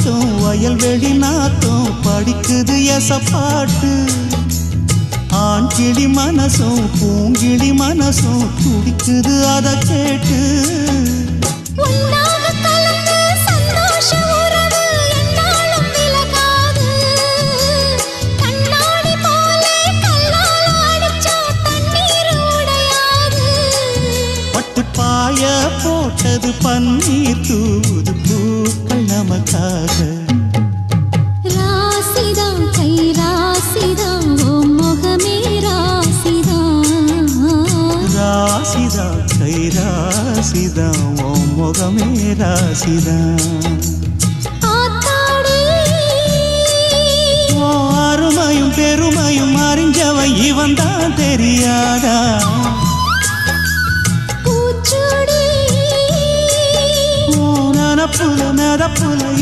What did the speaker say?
நாத்தம் வயல்வெளி நாத்தம் படிக்குது எசப்பாட்டு ஆண் கிளி மனசும் பூங்கிளி மனசும் துடிக்குது அதை கேட்டு பாய போட்டது பன்னீர் தூது பூக்கள் நமக்காக ராசிதான் கை ராசிதான் ஓ முகமே ராசிதான் ராசிதான் கை ராசிதான் ஓ முகமே ராசிதான் ஓ அருமையும் பெருமையும் அறிஞ்சவன் இவன் தான் தெரியாதா புல நதப்புல